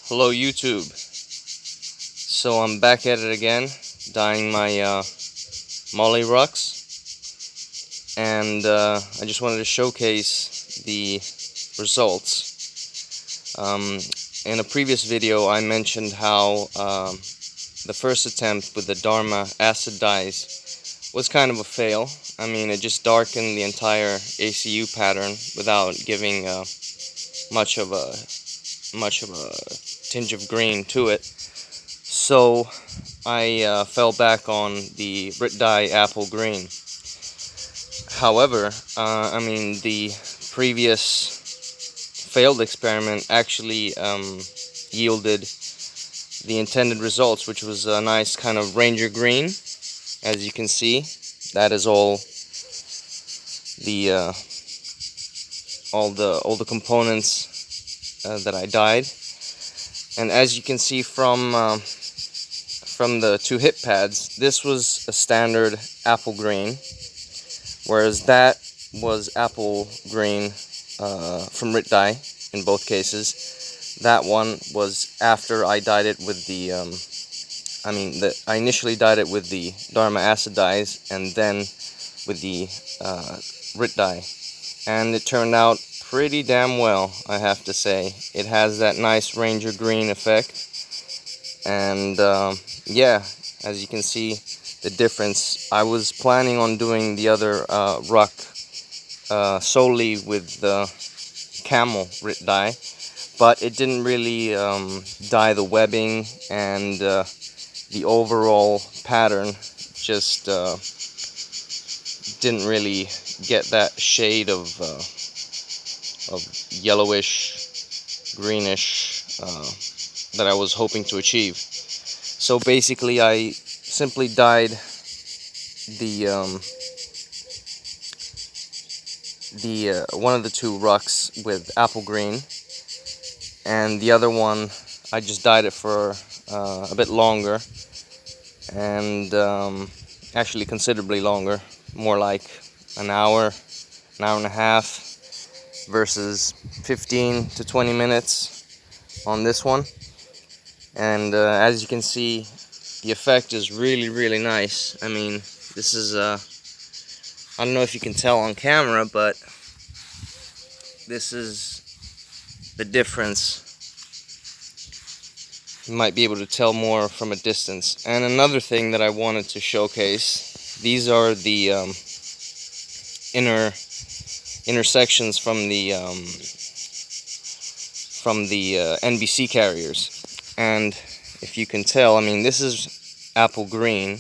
Hello YouTube. So I'm back at it again, dyeing my Molle rucks, and I just wanted to showcase the results. In a previous video I mentioned how the first attempt with the Dharma acid dyes was kind of a fail. I mean, it just darkened the entire ACU pattern without giving much of a tinge of green to it. So I fell back on the Brit dye apple green. However, I mean, the previous failed experiment actually yielded the intended results, which was a nice kind of ranger green. As you can see, that is all the components that I dyed. And as you can see from the two hip pads, this was a standard apple green, whereas that was apple green from Rit dye in both cases. That one was after I dyed it with the, I initially dyed it with the Dharma acid dyes and then with the Rit dye. And it turned out pretty damn well, I have to say. It has that nice ranger green effect. And yeah, as you can see the difference. I was planning on doing the other ruck solely with the camel Rit dye, but it didn't really dye the webbing, and the overall pattern just didn't really get that shade of yellowish, greenish that I was hoping to achieve. So basically, I simply dyed the one of the two rucks with apple green, and the other one I just dyed it for a bit longer, and actually considerably longer, more like an hour and a half versus 15 to 20 minutes on this one. And as you can see, the effect is really nice. I mean, this is I don't know if you can tell on camera, but this is the difference. You might be able to tell more from a distance. And another thing that I wanted to showcase, these are the intersections from the NBC carriers. And if you can tell, I mean, this is apple green,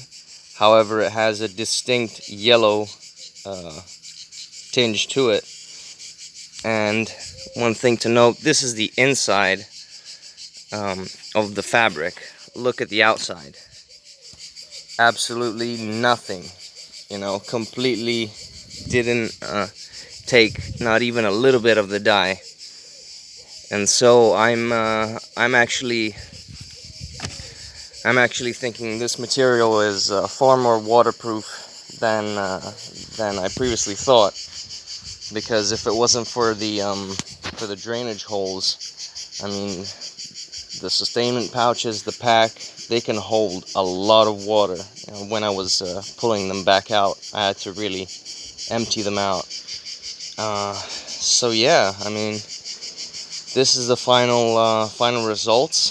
however it has a distinct yellow tinge to it. And one thing to note, this is the inside of the fabric. Look at the outside. Absolutely nothing, you know, completely didn't take not even a little bit of the dye. And so I'm actually thinking this material is far more waterproof than I previously thought, because if it wasn't for the drainage holes, I mean, the sustainment pouches, the pack, they can hold a lot of water. When I was pulling them back out, I had to really empty them out. So yeah, I mean, this is the final results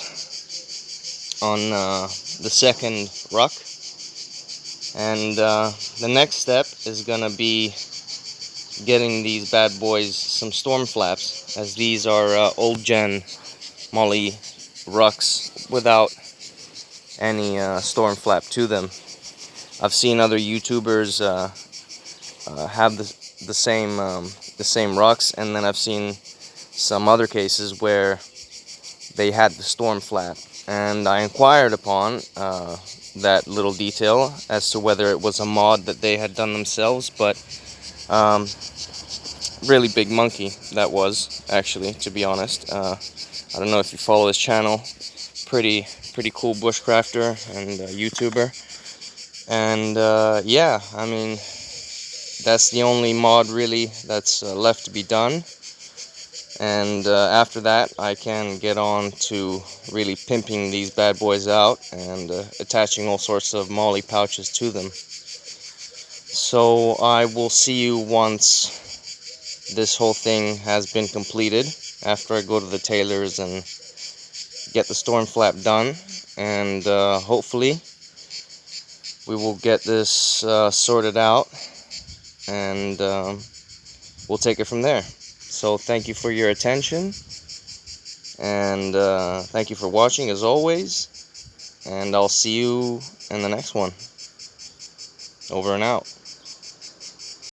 on the second ruck, and the next step is gonna be getting these bad boys some storm flaps, as these are old gen Molle rucks without any storm flap to them. I've seen other YouTubers have the same rucks, and then I've seen some other cases where they had the storm flap, and I inquired upon that little detail as to whether it was a mod that they had done themselves, but really big monkey that was, actually, to be honest. I don't know if you follow his channel. Pretty cool bushcrafter and YouTuber. And yeah, I mean, that's the only mod really that's left to be done. And after that, I can get on to really pimping these bad boys out and attaching all sorts of Molle pouches to them. So I will see you once this whole thing has been completed, after I go to the tailor's and get the storm flap done. And hopefully we will get this sorted out, and we'll take it from there. So thank you for your attention, and thank you for watching as always, and I'll see you in the next one. Over and out.